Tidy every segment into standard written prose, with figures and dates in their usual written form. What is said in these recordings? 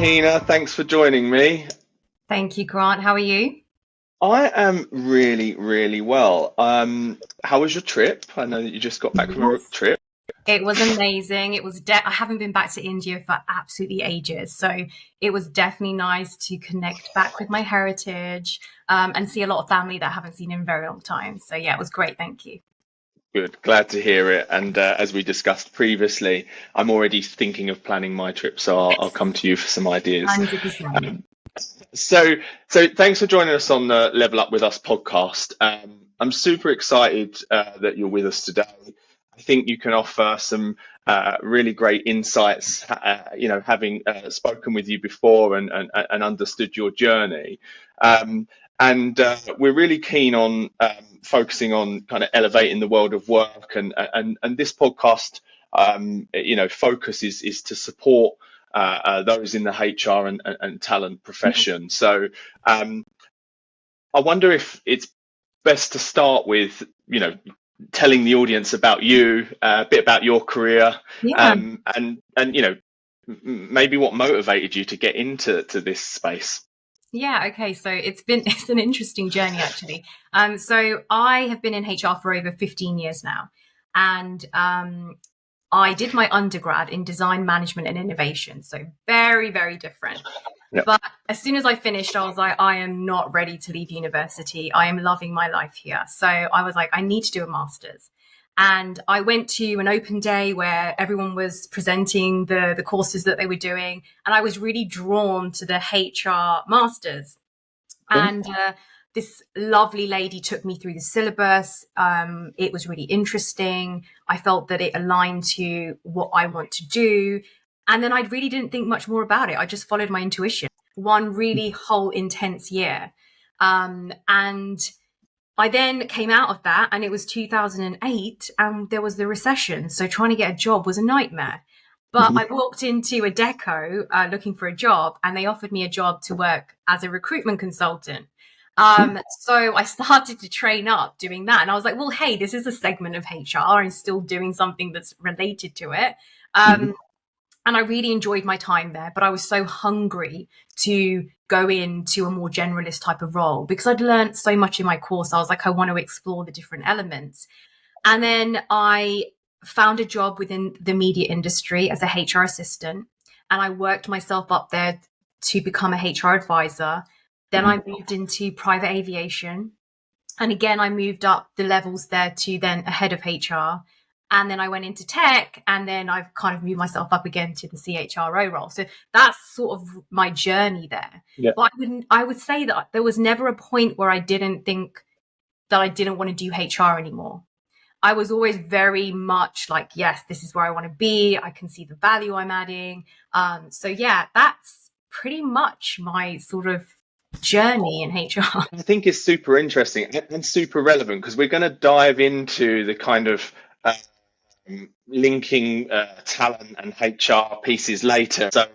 Heena. Thanks for joining me. Thank you, Grant. How are you? I am really, really well. How was your trip? I know that you just got back from a Yes. trip. It was amazing. I haven't been back to India for absolutely ages. So it was definitely nice to connect back with my heritage and see a lot of family that I haven't seen in a very long time. So yeah, it was great. Thank you. Good, glad to hear it. And as we discussed previously, I'm already thinking of planning my trip, so I'll come to you for some ideas. 100%. So, so thanks for joining us on the Level Up with Us podcast. I'm super excited that you're with us today. I think you can offer some really great insights. Having spoken with you before and understood your journey, and we're really keen on focusing on kind of elevating the world of work, and this podcast, focus is to support those in the HR and talent profession. So I wonder if it's best to start with, telling the audience about you, a bit about your career, Yeah. and maybe what motivated you to get into this space. Yeah. Okay. So it's an interesting journey actually. So I have been in HR for over 15 years now, and I did my undergrad in design management and innovation. So very, very different. Yeah. But as soon as I finished, I was like, I am not ready to leave university. I am loving my life here. So I was like, I need to do a master's. And I went to an open day where everyone was presenting the courses that they were doing. And I was really drawn to the HR master's. And this lovely lady took me through the syllabus. It was really interesting. I felt that it aligned to what I want to do. And then I really didn't think much more about it. I just followed my intuition. One really whole intense year. And I then came out of that, and it was 2008, and there was the recession. So trying to get a job was a nightmare. But I walked into a deco looking for a job, and they offered me a job to work as a recruitment consultant. So I started to train up doing that. And I was like, well, hey, this is a segment of HR and still doing something that's related to it. And I really enjoyed my time there, but I was so hungry to go into a more generalist type of role because I'd learned so much in my course. I was like, I want to explore the different elements. And then I found a job within the media industry as a HR assistant, and I worked myself up there to become a HR advisor. Then I moved into private aviation. And again, I moved up the levels there to then a head of HR. And then I went into tech, and then I've kind of moved myself up again to the CHRO role. So that's sort of my journey there. Yeah. But I would say that there was never a point where I didn't think that I didn't want to do HR anymore. I was always very much like, yes, this is where I want to be. I can see the value I'm adding. So yeah, that's pretty much my sort of journey in HR. I think it's super interesting and super relevant because we're going to dive into the kind of linking talent and HR pieces later. So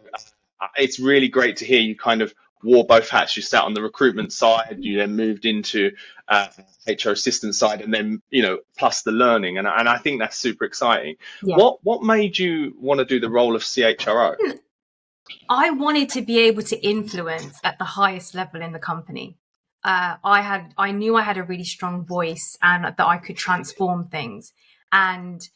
it's really great to hear you kind of wore both hats. You sat on the recruitment side, you then moved into HR assistant side, and then plus the learning. And I think that's super exciting. Yeah. What made you want to do the role of CHRO? I wanted to be able to influence at the highest level in the company. I knew I had a really strong voice and that I could transform things. And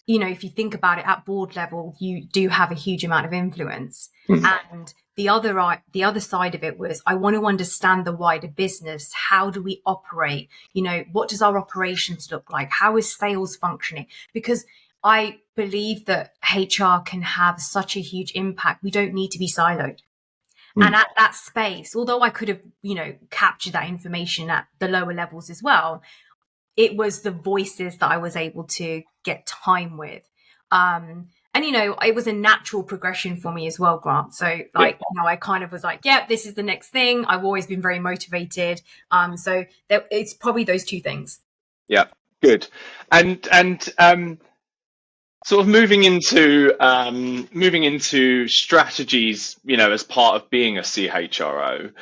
if you think about it, at board level, you do have a huge amount of influence. And the other side of it was, I want to understand the wider business. How do we operate? What does our operations look like? How is sales functioning? Because I believe that HR can have such a huge impact. We don't need to be siloed. And at that space, although I could have, captured that information at the lower levels as well, it was the voices that I was able to get time with. And, it was a natural progression for me as well, Grant. So I kind of was like, yeah, this is the next thing. I've always been very motivated. So it's probably those two things. Yeah, good. And sort of moving into strategies, as part of being a CHRO.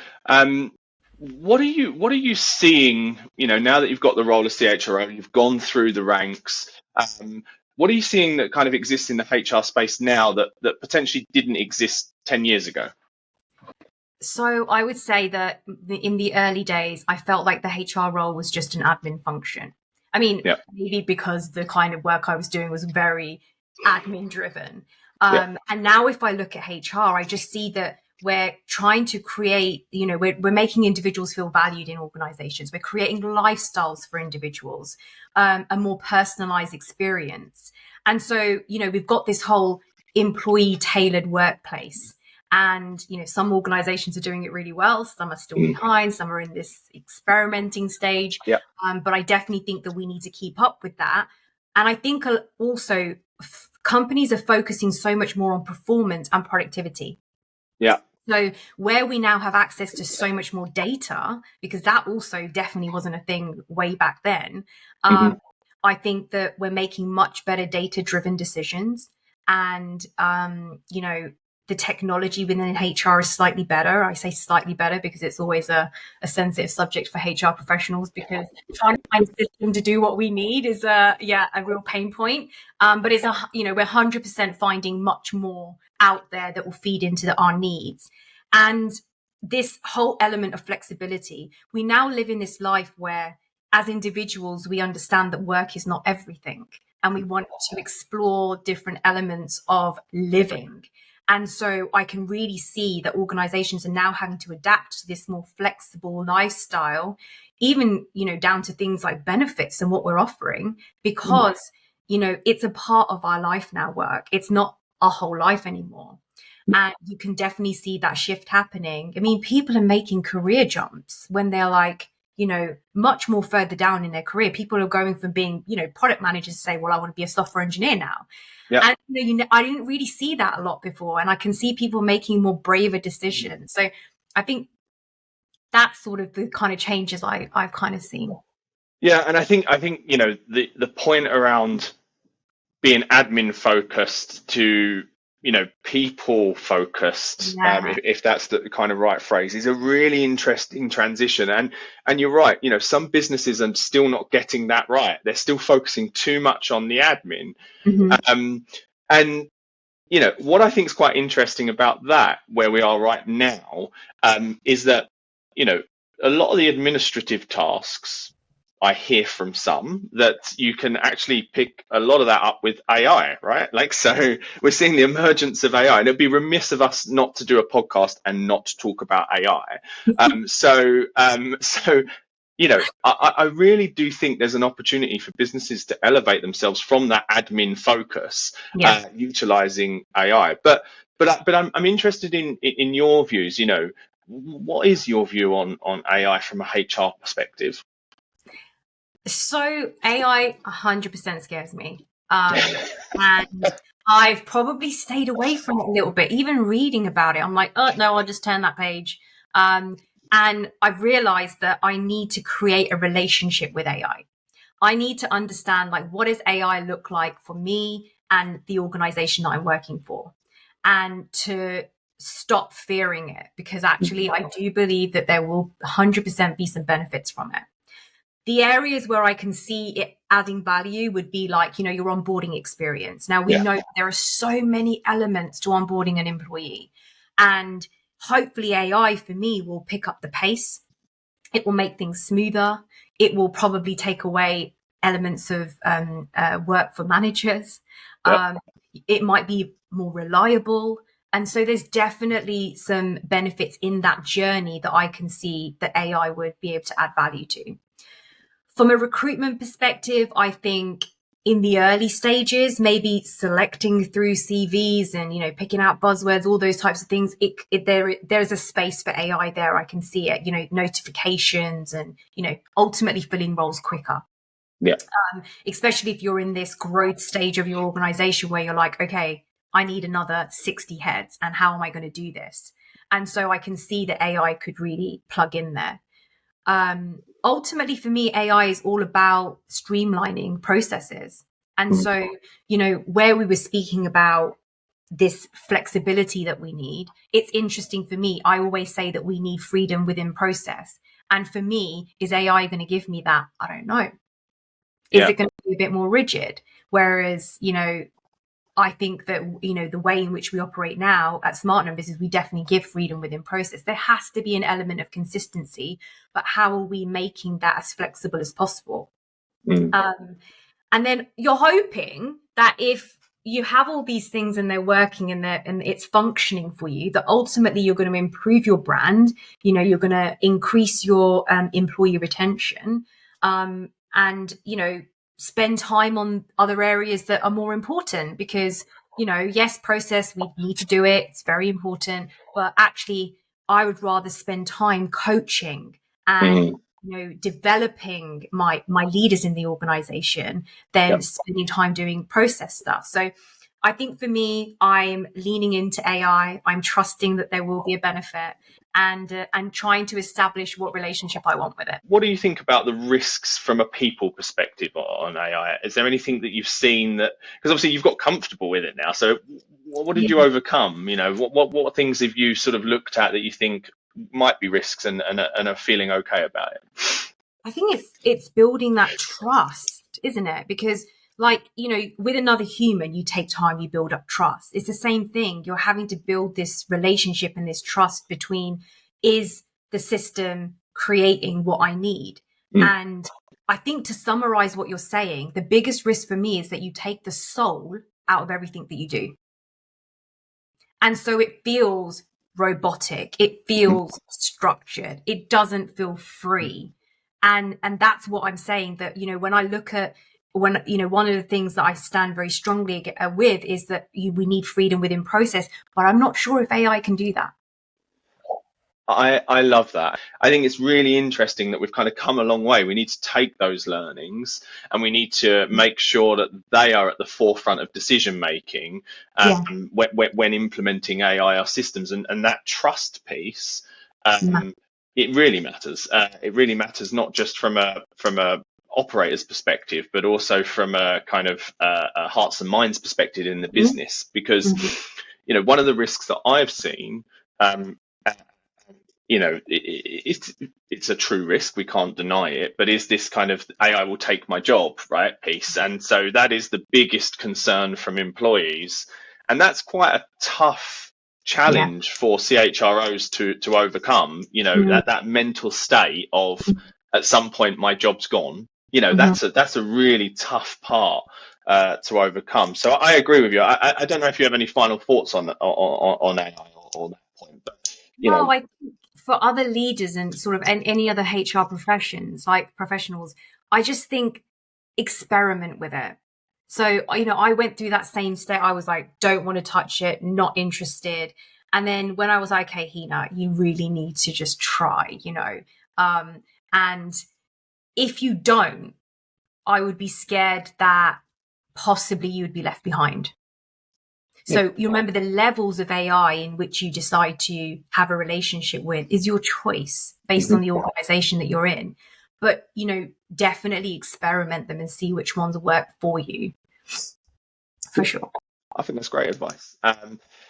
What are you seeing? Now that you've got the role of CHRO, you've gone through the ranks. What are you seeing that kind of exists in the HR space now that potentially didn't exist 10 years ago? So I would say that in the early days, I felt like the HR role was just an admin function. I mean, Yeah. maybe because the kind of work I was doing was very admin driven. Yeah. And now if I look at HR, I just see that we're trying to create, we're making individuals feel valued in organizations. We're creating lifestyles for individuals, a more personalized experience. And so, we've got this whole employee tailored workplace. And, some organizations are doing it really well. Some are still behind. Some are in this experimenting stage. Yeah. But I definitely think that we need to keep up with that. And I think also companies are focusing so much more on performance and productivity. Yeah. So where we now have access to so much more data, because that also definitely wasn't a thing way back then, I think that we're making much better data-driven decisions. And, the technology within HR is slightly better. I say slightly better because it's always a sensitive subject for HR professionals, because trying to find a system to do what we need is a real pain point. But it's we're 100% finding much more out there that will feed into our needs. And this whole element of flexibility, we now live in this life where as individuals, we understand that work is not everything, and we want to explore different elements of living. And so I can really see that organizations are now having to adapt to this more flexible lifestyle, even, down to things like benefits and what we're offering, because, it's a part of our life now, work. It's not our whole life anymore. And you can definitely see that shift happening. I mean, people are making career jumps when they're like, much more further down in their career. People are going from being, product managers to say, well, I want to be a software engineer now. Yeah. And I didn't really see that a lot before. And I can see people making more braver decisions. So I think that's sort of the kind of changes I've kind of seen. Yeah. And I think, the point around being admin focused to people focused, if that's the kind of right phrase, is a really interesting transition. And you're right, some businesses are still not getting that right. They're still focusing too much on the admin. And what I think is quite interesting about that, where we are right now, is that a lot of the administrative tasks, I hear from some that you can actually pick a lot of that up with AI, right? Like, so we're seeing the emergence of AI, and it'd be remiss of us not to do a podcast and not talk about AI. So, I really do think there's an opportunity for businesses to elevate themselves from that admin focus, utilizing AI. But I'm interested in your views. What is your view on AI from a HR perspective? So AI 100% scares me. And I've probably stayed away from it a little bit, even reading about it. I'm like, oh, no, I'll just turn that page. And I've realized that I need to create a relationship with AI. I need to understand, like, what does AI look like for me and the organization that I'm working for, and to stop fearing it, because actually I do believe that there will 100% be some benefits from it. The areas where I can see it adding value would be like, your onboarding experience. Now, we know there are so many elements to onboarding an employee, and hopefully AI for me will pick up the pace. It will make things smoother. It will probably take away elements of work for managers. It might be more reliable. And so there's definitely some benefits in that journey that I can see that AI would be able to add value to. From a recruitment perspective, I think in the early stages, maybe selecting through CVs and, picking out buzzwords, all those types of things, there's a space for AI there. I can see it, notifications and, ultimately filling roles quicker. Yeah. Especially if you're in this growth stage of your organization where you're like, okay, I need another 60 heads, and how am I going to do this? And so I can see that AI could really plug in there. Ultimately, for me, AI is all about streamlining processes. And so, where we were speaking about this flexibility that we need, it's interesting for me. I always say that we need freedom within process. And for me, is AI going to give me that? I don't know. Is it going to be a bit more rigid? Whereas, I think that, the way in which we operate now at Smart Numbers is we definitely give freedom within process. There has to be an element of consistency, but how are we making that as flexible as possible? And then you're hoping that if you have all these things and they're working and it's functioning for you, that ultimately you're going to improve your brand, you're going to increase your employee retention, and, spend time on other areas that are more important because, yes, process, we need to do it. It's very important. But actually, I would rather spend time coaching and, developing my leaders in the organization than spending time doing process stuff. So I think for me, I'm leaning into AI. I'm trusting that there will be a benefit and trying to establish what relationship I want with it. What do you think about the risks from a people perspective on AI? Is there anything that you've seen that, because obviously you've got comfortable with it now, so what did you overcome? What things have you sort of looked at that you think might be risks and are feeling okay about it? I think it's building that trust, isn't it? Because with another human, you take time, you build up trust. It's the same thing. You're having to build this relationship and this trust between, is the system creating what I need? And I think, to summarize what you're saying, the biggest risk for me is that you take the soul out of everything that you do. And so it feels robotic. It feels structured. It doesn't feel free. And that's what I'm saying, that, when I look at one of the things that I stand very strongly with is that we need freedom within process, but I'm not sure if AI can do that. I love that. I think it's really interesting that we've kind of come a long way. We need to take those learnings and we need to make sure that they are at the forefront of decision making when implementing AI systems, and that trust piece. It really matters. It really matters, not just from a operator's perspective, but also from a kind of a hearts and minds perspective in the business. Because one of the risks that I've seen, it's a true risk, we can't deny it, but is this kind of AI will take my job, right, piece. And so that is the biggest concern from employees, and that's quite a tough challenge for CHROs to overcome. That mental state of, at some point my job's gone. That's a really tough part to overcome. So I agree with you. I don't know if you have any final thoughts on AI or that point, but I think for other leaders and sort of any other HR professionals, I just think experiment with it. So, I went through that same state. I was like, don't want to touch it, not interested. And then when I was like, hey, Heena, you really need to just try, and if you don't, I would be scared that possibly you would be left behind. So you remember, the levels of AI in which you decide to have a relationship with is your choice based on the organization that you're in. But, definitely experiment them and see which ones work for you. For sure. I think that's great advice.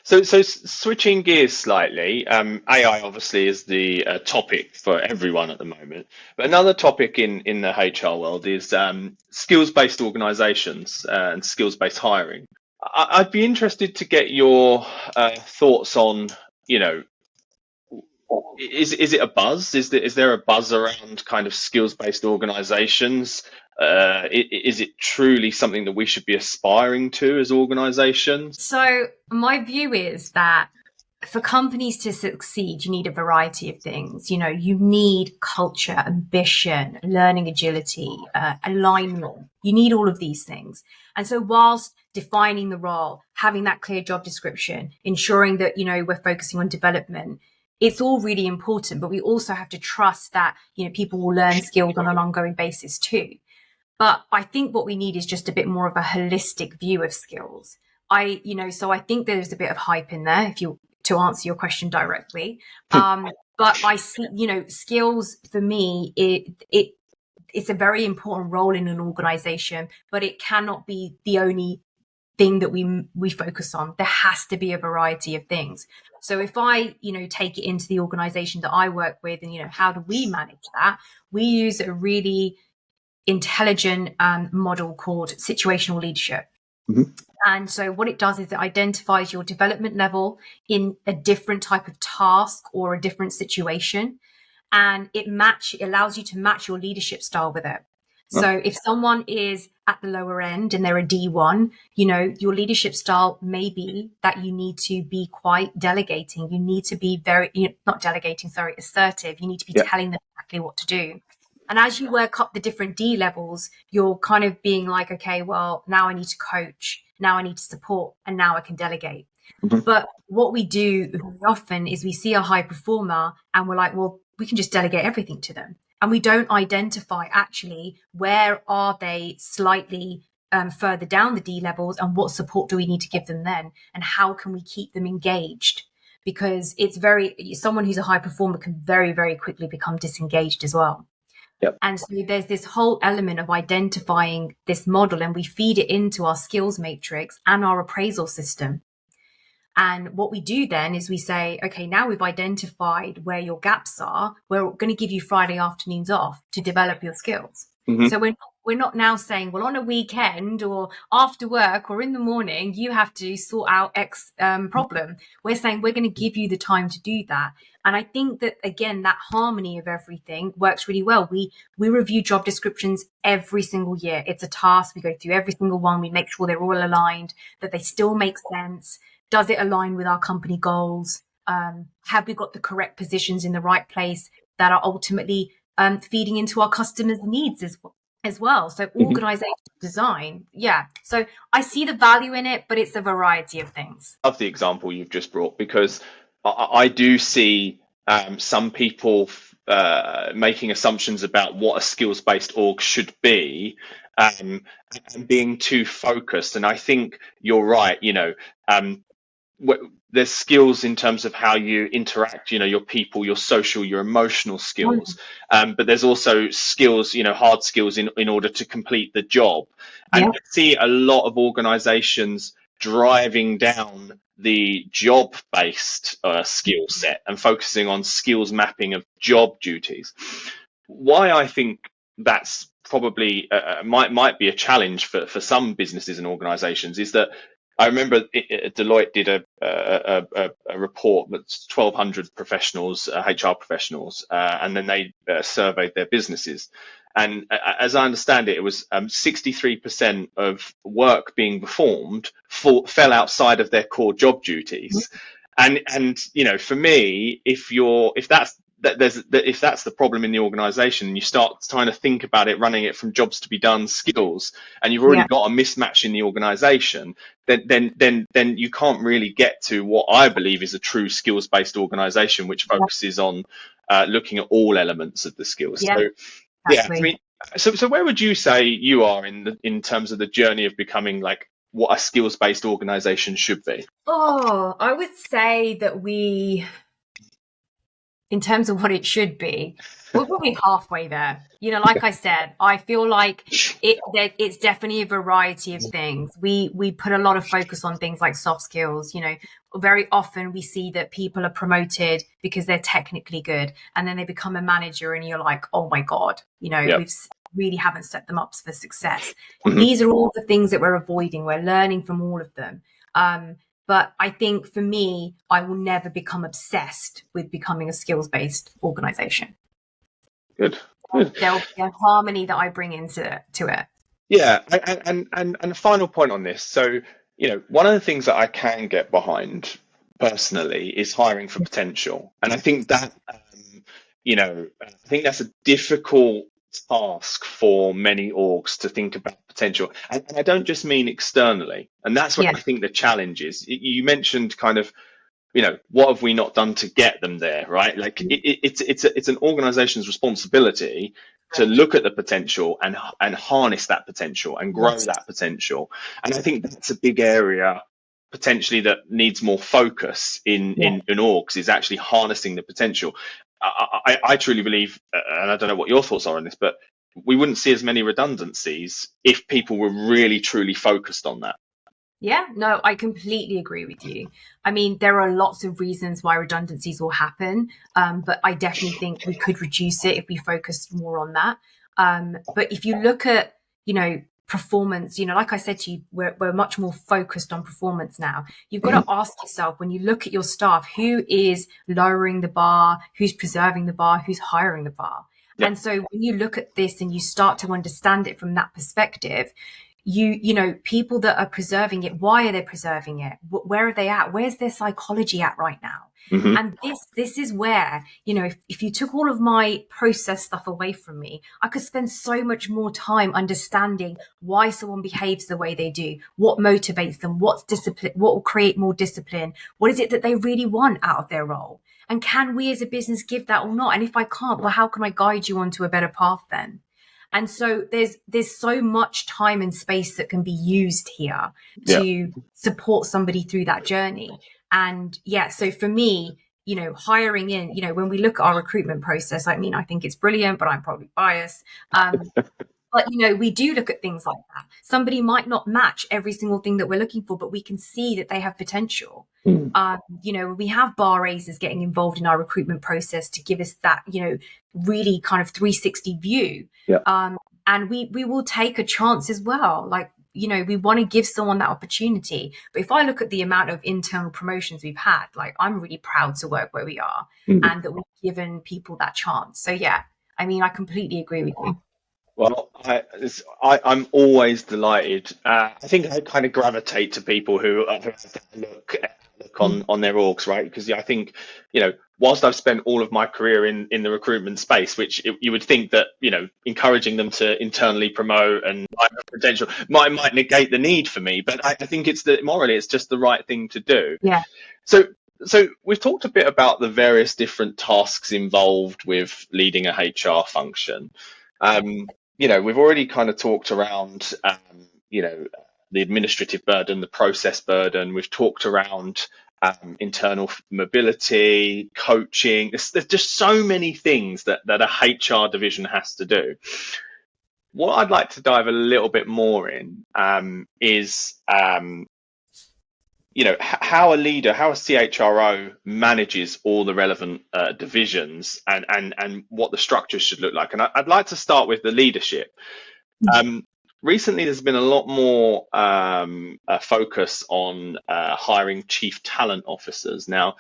So switching gears slightly, AI obviously is the topic for everyone at the moment. But another topic in the HR world is skills-based organizations and skills-based hiring. I'd be interested to get your thoughts on, is it a buzz? Is there a buzz around kind of skills-based organizations? Is it truly something that we should be aspiring to as organizations? So my view is that for companies to succeed, you need a variety of things. You need culture, ambition, learning agility, alignment. You need all of these things. And so whilst defining the role, having that clear job description, ensuring that, we're focusing on development, it's all really important. But we also have to trust that, people will learn skills on an ongoing basis too. But I think what we need is just a bit more of a holistic view of skills. So I think there's a bit of hype in there, to answer your question directly. But I see, skills for me, it's a very important role in an organization, but it cannot be the only thing that we focus on. There has to be a variety of things. So if I, take it into the organization that I work with, and, how do we manage that? We use a really intelligent model called situational leadership. Mm-hmm. And so what it does is it identifies your development level in a different type of task or a different situation. And it allows you to match your leadership style with it. So if someone is at the lower end and they're a D1, your leadership style may be that you need to be quite delegating. You need to be assertive. You need to be telling them exactly what to do. And as you work up the different D levels, you're kind of being like, okay, well, now I need to coach, now I need to support, and now I can delegate. Mm-hmm. But what we do very often is we see a high performer and we're like, well, we can just delegate everything to them. And we don't identify actually where are they slightly further down the D levels and what support do we need to give them then? And how can we keep them engaged? Because someone who's a high performer can very, very quickly become disengaged as well. Yep. And so there's this whole element of identifying this model, and we feed it into our skills matrix and our appraisal system. And what we do then is we say, okay, now we've identified where your gaps are. We're going to give you Friday afternoons off to develop your skills. Mm-hmm. So we're not now saying, well, on a weekend or after work or in the morning, you have to sort out X problem. We're saying we're going to give you the time to do that. And I think that, again, that harmony of everything works really well. We review job descriptions every single year. It's a task. We go through every single one. We make sure they're all aligned, that they still make sense. Does it align with our company goals? Have we got the correct positions in the right place that are ultimately feeding into our customers' needs as well? So organizational design. Yeah. So I see the value in it, but it's a variety of things. I love the example you've just brought, because I do see some people making assumptions about what a skills-based org should be, and being too focused. And I think you're right. There's skills in terms of how you interact, your people, your social, your emotional skills. But there's also skills, hard skills in order to complete the job. And I see a lot of organizations driving down the job-based skill set and focusing on skills mapping of job duties. Why I think that's probably might be a challenge for some businesses and organizations is that I remember Deloitte did a report that's 1,200 professionals, HR professionals, and then they surveyed their businesses. And as I understand it, it was 63% of work being performed fell outside of their core job duties. And for me, if that's the problem in the organization, and you start trying to think about it, running it from jobs to be done skills, and you've already got a mismatch in the organization, then you can't really get to what I believe is a true skills-based organization, which focuses on looking at all elements of the skills. So where would you say you are in terms of the journey of becoming like what a skills-based organization should be? I would say that in terms of what it should be, we're probably halfway there. Like I said, I feel like it's definitely a variety of things. We put a lot of focus on things like soft skills. Very often we see that people are promoted because they're technically good, and then they become a manager, and you're like, oh my God, we really haven't set them up for success. These are all the things that we're avoiding. We're learning from all of them. But I think for me, I will never become obsessed with becoming a skills-based organization. Good. There'll be a harmony that I bring into it. Yeah, and a final point on this. So, one of the things that I can get behind personally is hiring for potential, and I think that that's a difficult task for many orgs to think about potential, and I don't just mean externally, and that's what I think the challenge is. You mentioned kind of what have we not done to get them there, right? Like it's an organization's responsibility to look at the potential and harness that potential and grow that potential, and I think that's a big area potentially that needs more focus in orgs, is actually harnessing the potential. I truly believe, and I don't know what your thoughts are on this, but we wouldn't see as many redundancies if people were really truly focused on that. Yeah, no, I completely agree with you. I mean, there are lots of reasons why redundancies will happen, but I definitely think we could reduce it if we focused more on that. But if you look at, performance, like I said to you, we're much more focused on performance now. You've got to ask yourself, when you look at your staff, who is lowering the bar, who's preserving the bar, who's hiring the bar. Yeah. And so when you look at this and you start to understand it from that perspective, people that are preserving it, why are they preserving it? Where are they at? Where's their psychology at right now? Mm-hmm. And this is where, if you took all of my process stuff away from me, I could spend so much more time understanding why someone behaves the way they do, what motivates them, what's discipline, what will create more discipline, what is it that they really want out of their role? And can we as a business give that or not? And if I can't, well, how can I guide you onto a better path then? And so there's so much time and space that can be used here to support somebody through that journey. And so for me, hiring in, when we look at our recruitment process, I think it's brilliant, but I'm probably biased. But, we do look at things like that. Somebody might not match every single thing that we're looking for, but we can see that they have potential. We have bar raisers getting involved in our recruitment process to give us that, really kind of 360 view. And we will take a chance as well. Like, we want to give someone that opportunity. But if I look at the amount of internal promotions we've had, like, I'm really proud to work where we are and that we've given people that chance. So, I completely agree with you. Well, I'm always delighted. I think I kind of gravitate to people who have a look on their orgs, right? Because I think, whilst I've spent all of my career in the recruitment space, which you would think that, encouraging them to internally promote and potential might negate the need for me. But I think morally, it's just the right thing to do. Yeah. So we've talked a bit about the various different tasks involved with leading a HR function. We've already kind of talked around, the administrative burden, the process burden. We've talked around internal mobility, coaching. There's just so many things that a HR division has to do. What I'd like to dive a little bit more in is how a leader, how a CHRO manages all the relevant divisions and what the structures should look like. And I'd like to start with the leadership. Recently, there's been a lot more focus on hiring chief talent officers. Now,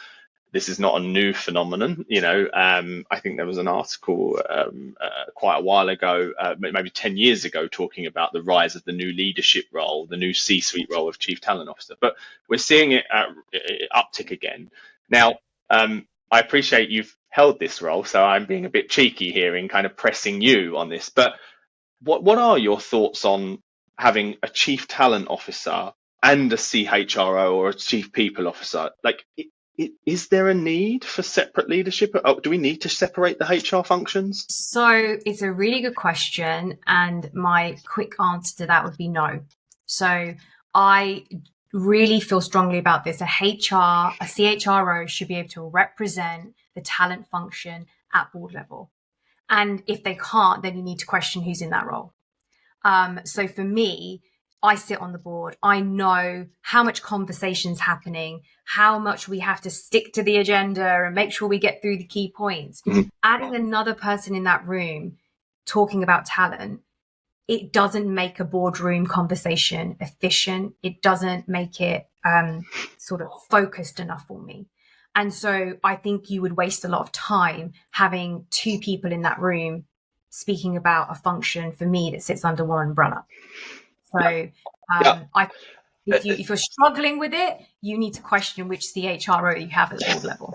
this is not a new phenomenon. I think there was an article quite a while ago, maybe 10 years ago, talking about the rise of the new leadership role, the new C-suite role of chief talent officer. But we're seeing it uptick again. Now, I appreciate you've held this role, so I'm being a bit cheeky here in kind of pressing you on this. But what are your thoughts on having a chief talent officer and a CHRO or a chief people officer? Like, is there a need for separate leadership? Do we need to separate the HR functions? So it's a really good question. And my quick answer to that would be no. So I really feel strongly about this. A CHRO should be able to represent the talent function at board level. And if they can't, then you need to question who's in that role. So for me, I sit on the board. I know how much conversation's happening, how much we have to stick to the agenda and make sure we get through the key points. Adding another person in that room talking about talent, it doesn't make a boardroom conversation efficient. It doesn't make it sort of focused enough for me. And so I think you would waste a lot of time having two people in that room speaking about a function for me that sits under one umbrella. So if you're struggling with it, you need to question which CHRO you have at the board level.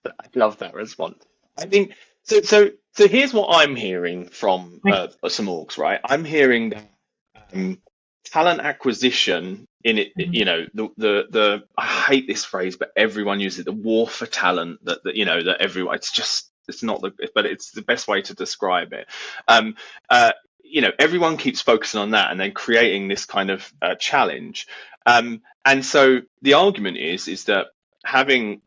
I love that response. I think so here's what I'm hearing from some orgs, right? I'm hearing that talent acquisition in it, the I hate this phrase, but everyone uses it, the war for talent, that everyone, it's not but it's the best way to describe it. Everyone keeps focusing on that and then creating this kind of challenge. And so the argument is that having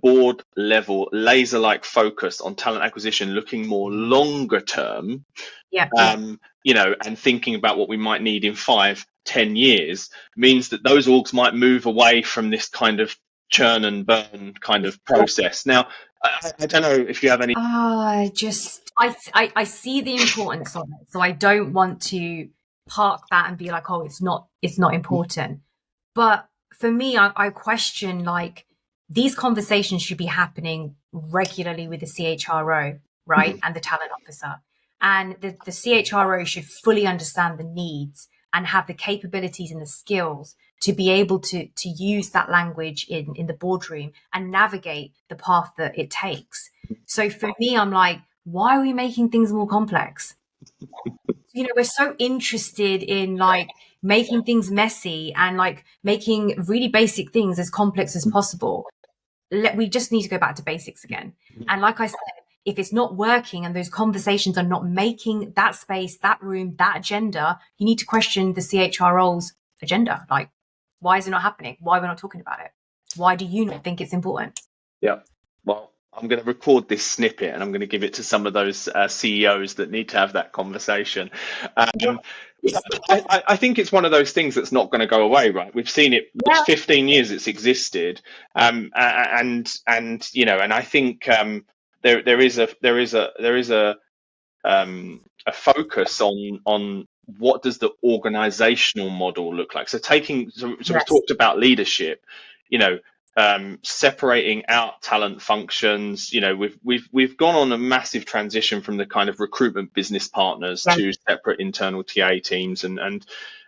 board level laser-like focus on talent acquisition, looking more longer term, and thinking about what we might need in 5-10 years, means that those orgs might move away from this kind of churn and burn kind of process. Now, I don't know if you have any. I see the importance of it, so I don't want to park that and be like, oh, it's not important. But for me, I question, like, these conversations should be happening regularly with the CHRO, right, and the talent officer, and the CHRO should fully understand the needs and have the capabilities and the skills to be able to use that language in the boardroom and navigate the path that it takes. So for me, I'm like, why are we making things more complex? We're so interested in, like, making things messy and, like, making really basic things as complex as possible. We just need to go back to basics again. And like I said, if it's not working and those conversations are not making that space, that room, that agenda, you need to question the CHRO's agenda. Like, why is it not happening? Why are we not talking about it? Why do you not think it's important? Yeah. Well, I'm going to record this snippet and I'm going to give it to some of those CEOs that need to have that conversation. I think it's one of those things that's not going to go away, right? We've seen it. It's 15 years it's existed, and I think there is a focus on what does the organizational model look like. So we've talked about leadership, separating out talent functions. We've gone on a massive transition from the kind of recruitment business partners to separate internal TA teams, and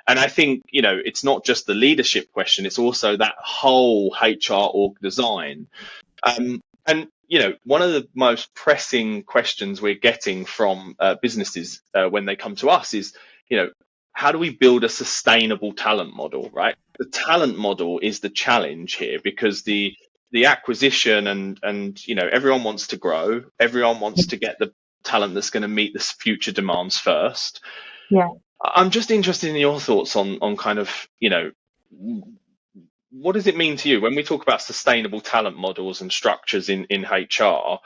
I think it's not just the leadership question, it's also that whole HR org design. And one of the most pressing questions we're getting from businesses when they come to us is, how do we build a sustainable talent model, right? The talent model is the challenge here, because the acquisition and everyone wants to grow, everyone wants to get the talent that's going to meet the future demands first. Yeah. I'm just interested in your thoughts on kind of, what does it mean to you when we talk about sustainable talent models and structures in HR?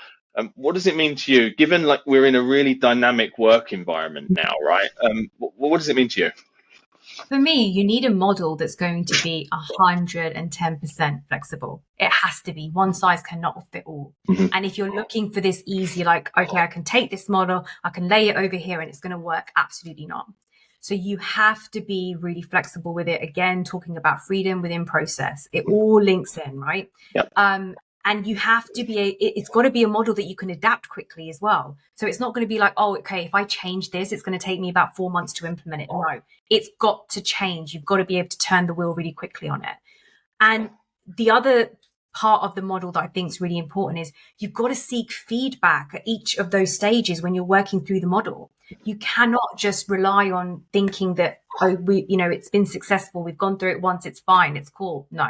What does it mean to you, given like we're in a really dynamic work environment now, right? What does it mean to you? For me, you need a model that's going to be 110% flexible. It has to be. One size cannot fit all. Mm-hmm. And if you're looking for this easy, like, okay, I can take this model, I can lay it over here and it's going to work, absolutely not. So you have to be really flexible with it. Again, talking about freedom within process, it all links in, right? Yep. And you have to it's got to be a model that you can adapt quickly as well. So it's not going to be like, oh, okay, if I change this, it's going to take me about 4 months to implement it. No, it's got to change. You've got to be able to turn the wheel really quickly on it. And the other part of the model that I think is really important is you've got to seek feedback at each of those stages when you're working through the model. You cannot just rely on thinking that, it's been successful, we've gone through it once, it's fine, it's cool. No.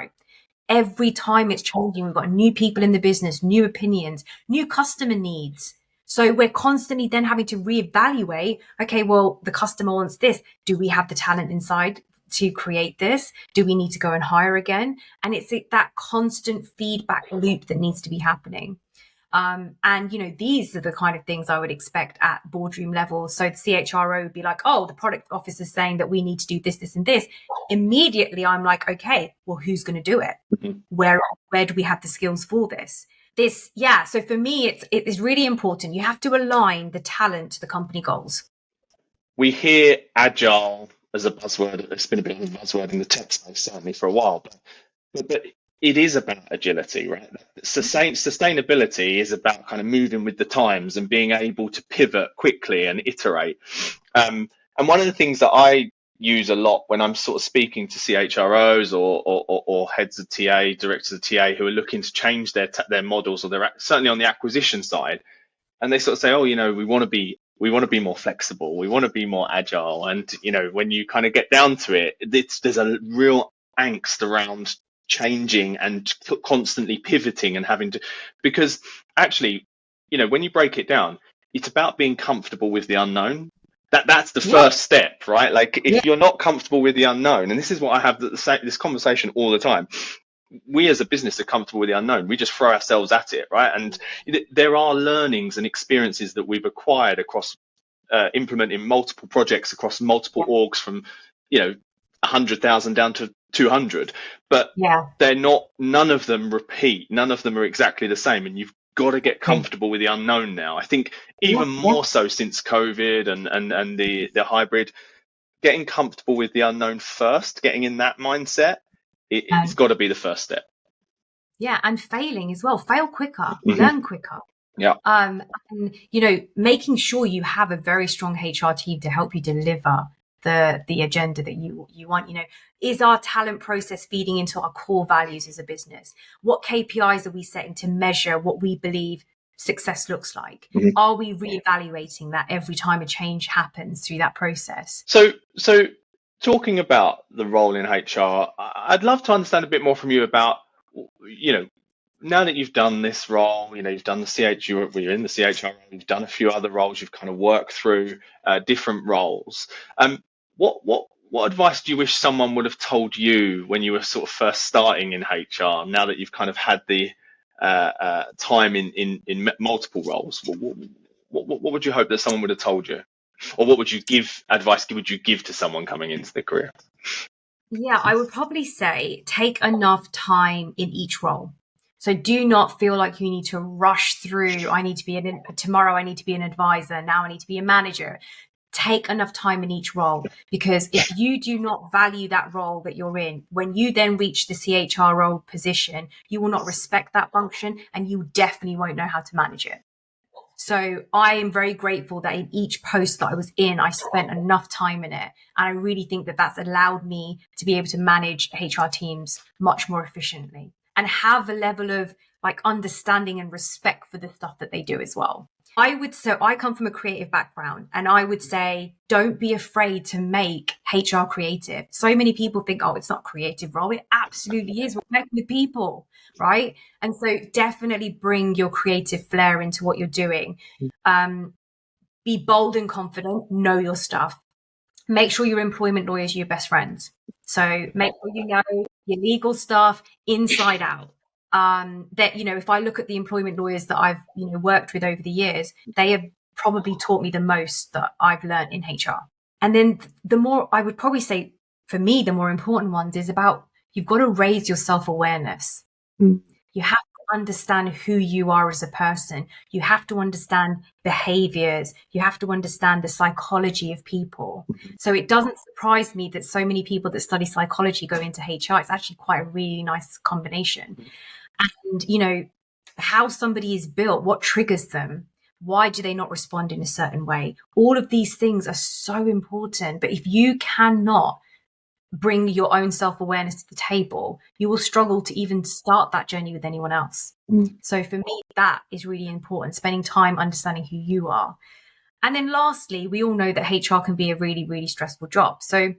Every time it's changing, we've got new people in the business, new opinions, new customer needs. So we're constantly then having to reevaluate, okay, well, the customer wants this. Do we have the talent inside to create this? Do we need to go and hire again? And it's that constant feedback loop that needs to be happening. And these are the kind of things I would expect at boardroom level. So the CHRO would be like, oh, the product officer is saying that we need to do this, this, and this. Immediately, I'm like, okay, well, who's going to do it? Mm-hmm. Where do we have the skills for this? So for me, it is really important. You have to align the talent to the company goals. We hear agile as a buzzword. It's been a bit of a buzzword in the tech space, certainly for a while, but it is about agility, right? Sustainability is about kind of moving with the times and being able to pivot quickly and iterate. And one of the things that I use a lot when I'm sort of speaking to CHROs or heads of TA, directors of TA who are looking to change their models, or they're certainly on the acquisition side, and they sort of say, oh, we want to be more flexible, we want to be more agile, and when you kind of get down to it, there's a real angst around changing and constantly pivoting and having to, because actually, when you break it down, it's about being comfortable with the unknown. That's the first step, right? Like if you're not comfortable with the unknown, and this is what I have this conversation all the time. We as a business are comfortable with the unknown. We just throw ourselves at it, right? And there are learnings and experiences that we've acquired across implementing multiple projects across multiple orgs from 100,000 down to 200, but none of them repeat. None of them are exactly the same. And you've got to get comfortable with the unknown now. I think even more so since COVID and the hybrid, getting comfortable with the unknown first, getting in that mindset, it's got to be the first step. Yeah, and failing as well. Fail quicker, learn quicker. Yeah. And, you know, making sure you have a very strong HR team to help you deliver the agenda that you want. You know, is our talent process feeding into our core values as a business? What KPIs are we setting to measure what we believe success looks like? Are we reevaluating that every time a change happens through that process? So talking about the role in HR, I'd love to understand a bit more from you about, you know, now that you've done this role, you know, you've done you're in the CHRO, you've done a few other roles, you've kind of worked through different roles. What advice do you wish someone would have told you when you were sort of first starting in HR, now that you've kind of had the time in multiple roles? What would you hope that someone would have told you? Or what would you give to someone coming into the career? Yeah, I would probably say take enough time in each role. So do not feel like you need to rush through. Tomorrow I need to be an advisor. Now I need to be a manager. Take enough time in each role, because if you do not value that role that you're in, when you then reach the CHRO position, you will not respect that function and you definitely won't know how to manage it. So I am very grateful that in each post that I was in, I spent enough time in it. And I really think that that's allowed me to be able to manage HR teams much more efficiently and have a level of like understanding and respect for the stuff that they do as well. I come from a creative background, and I would say, don't be afraid to make HR creative. So many people think, oh, it's not a creative role. It absolutely is. We're working with people, right? And so definitely bring your creative flair into what you're doing. Be bold and confident, know your stuff. Make sure your employment lawyers are your best friends. So make sure you know your legal stuff inside out. That, you know, if I look at the employment lawyers that I've, you know, worked with over the years, they have probably taught me the most that I've learned in HR. And then the more, I would probably say for me, the more important ones is about, you've got to raise your self-awareness. You have to understand who you are as a person. You have to understand behaviors. You have to understand the psychology of people. So it doesn't surprise me that so many people that study psychology go into HR. It's actually quite a really nice combination. And, you know, how somebody is built, what triggers them, why do they not respond in a certain way? All of these things are so important. But if you cannot bring your own self-awareness to the table, you will struggle to even start that journey with anyone else. So for me, that is really important, spending time understanding who you are. And then lastly, we all know that HR can be a really, really stressful job. So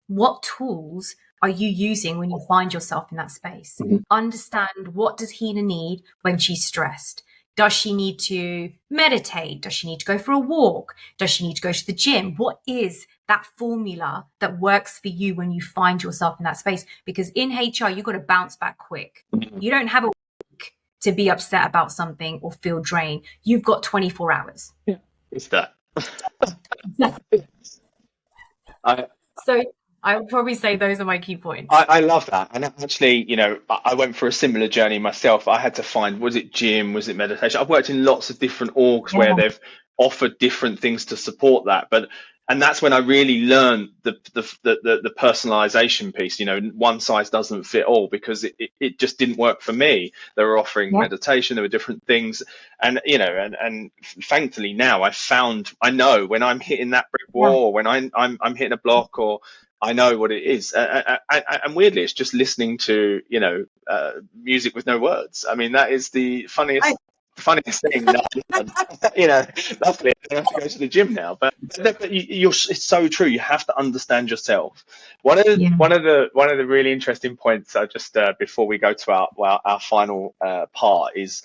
what tools are you using when you find yourself in that space? Understand, what does Heena need when she's stressed? Does she need to meditate? Does she need to go for a walk? Does she need to go to the gym? What is that formula that works for you when you find yourself in that space? Because in HR, you've got to bounce back quick. You don't have a week to be upset about something or feel drained. You've got 24 hours. Yeah, it's that. So I would probably say those are my key points. I love that. And actually, you know, I went for a similar journey myself. I had to find, was it gym? Was it meditation? I've worked in lots of different orgs where they've offered different things to support that. And that's when I really learned the personalization piece. You know, one size doesn't fit all, because it just didn't work for me. They were offering meditation, there were different things. And, you know, and thankfully now I know when I'm hitting that brick wall, or when I'm hitting a block, or I know what it is. And weirdly, it's just listening to, you know, music with no words. I mean, that is the funniest thing that I've done. You know, luckily I don't have to go to the gym now. But it's so true. You have to understand yourself. One of the really interesting points, just before we go to our final part, is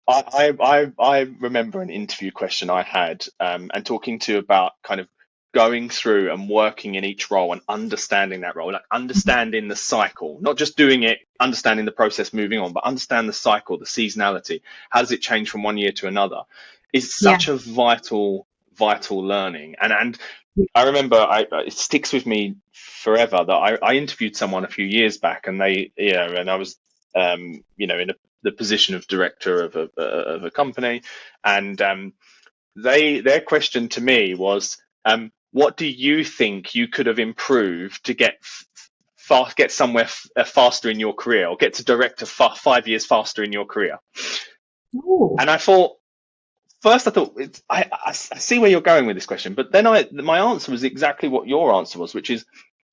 I remember an interview question I had, and talking to about kind of going through and working in each role and understanding that role, like understanding the cycle, not just doing it, understanding the process, moving on, but understand the cycle, the seasonality. How does it change from one year to another? Is such a vital vital learning. And I remember it sticks with me forever that I interviewed someone a few years back, and and I was in the position of director of a company, and their question to me was, what do you think you could have improved to get somewhere faster in your career, or get to director 5 years faster in your career? Ooh. And I thought, first I thought, I see where you're going with this question, but then my answer was exactly what your answer was, which is,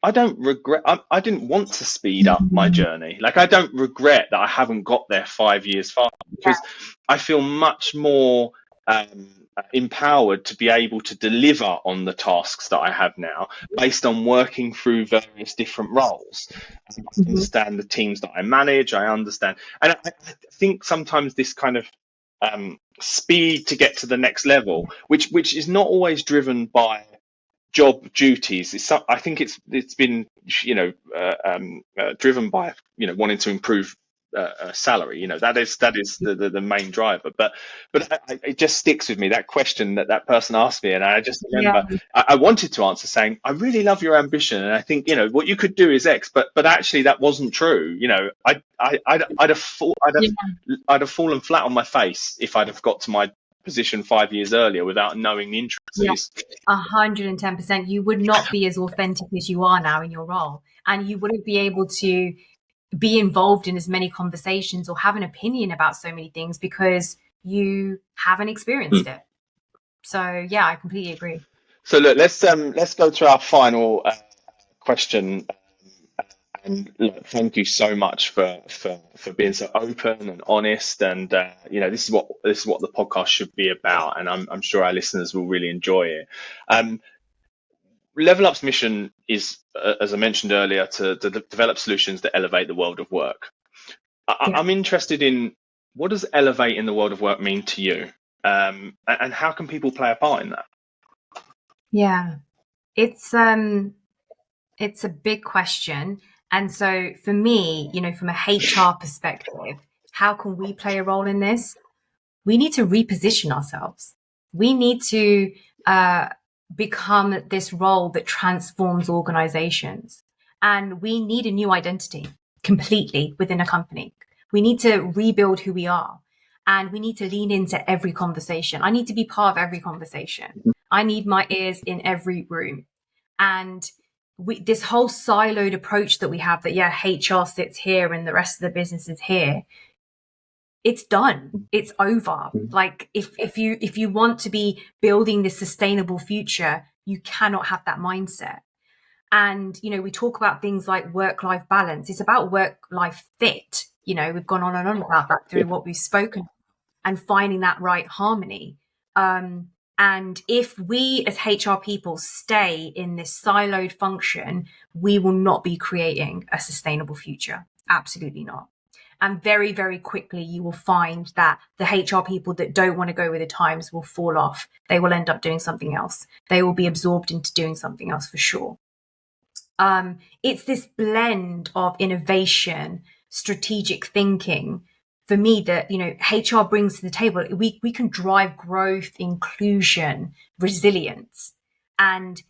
I don't regret. I didn't want to speed up my journey. Like, I don't regret that I haven't got there 5 years faster, because I feel much more empowered to be able to deliver on the tasks that I have now, based on working through various different roles. I understand the teams that I manage. I understand, and I think sometimes this kind of speed to get to the next level, which is not always driven by job duties. I think it's been driven by wanting to improve salary. That is the main driver. But it just sticks with me, that question that person asked me, and I just remember I wanted to answer saying, I really love your ambition, and I think what you could do is X, but actually that wasn't true. I'd have fallen flat on my face if I'd have got to my position 5 years earlier without knowing the intricacies. 110%. You would not be as authentic as you are now in your role, and you wouldn't be able to be involved in as many conversations or have an opinion about so many things because you haven't experienced it. So yeah, I completely agree. So look, let's go to our final question. And look, thank you so much for being so open and honest. And this is what the podcast should be about. And I'm sure our listeners will really enjoy it. LevelUp's mission is, as I mentioned earlier, to develop solutions that elevate the world of work. I'm interested in, what does elevate in the world of work mean to you? And how can people play a part in that? Yeah, it's a big question. And so for me, from a HR perspective, how can we play a role in this? We need to reposition ourselves. We need to become this role that transforms organizations. And we need a new identity completely within a company. We need to rebuild who we are. And we need to lean into every conversation. I need to be part of every conversation. I need my ears in every room. And this whole siloed approach that we have, that HR sits here and the rest of the business is here, it's done. It's over. Like, if you want to be building this sustainable future, you cannot have that mindset. And we talk about things like work-life balance. It's about work-life fit. We've gone on and on about that through what we've spoken, and finding that right harmony. And if we as HR people stay in this siloed function, we will not be creating a sustainable future. Absolutely not. And very, very quickly, you will find that the HR people that don't want to go with the times will fall off. They will end up doing something else. They will be absorbed into doing something else for sure. It's this blend of innovation, strategic thinking, for me, that HR brings to the table. We can drive growth, inclusion, resilience. And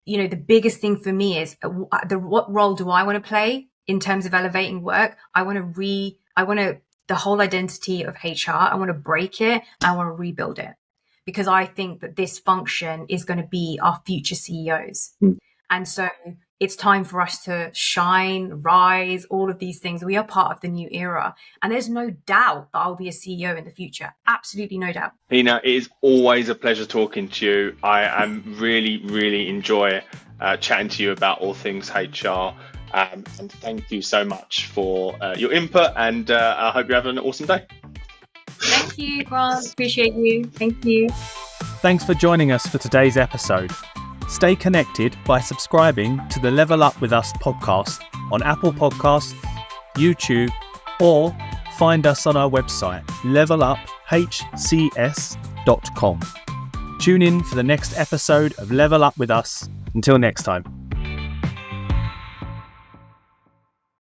the biggest thing for me is, what role do I want to play in terms of elevating work? I want the whole identity of HR, I want to break it, I want to rebuild it, because I think that this function is going to be our future CEOs. And so it's time for us to shine, rise, all of these things. We are part of the new era. And there's no doubt that I'll be a CEO in the future. Absolutely no doubt. Heena, it is always a pleasure talking to you. I really, really enjoy chatting to you about all things HR. And thank you so much for your input. And I hope you have an awesome day. Thank you, Grant. Appreciate you. Thank you. Thanks for joining us for today's episode. Stay connected by subscribing to the Level Up With Us podcast on Apple Podcasts, YouTube, or find us on our website, leveluphcs.com. Tune in for the next episode of Level Up With Us. Until next time.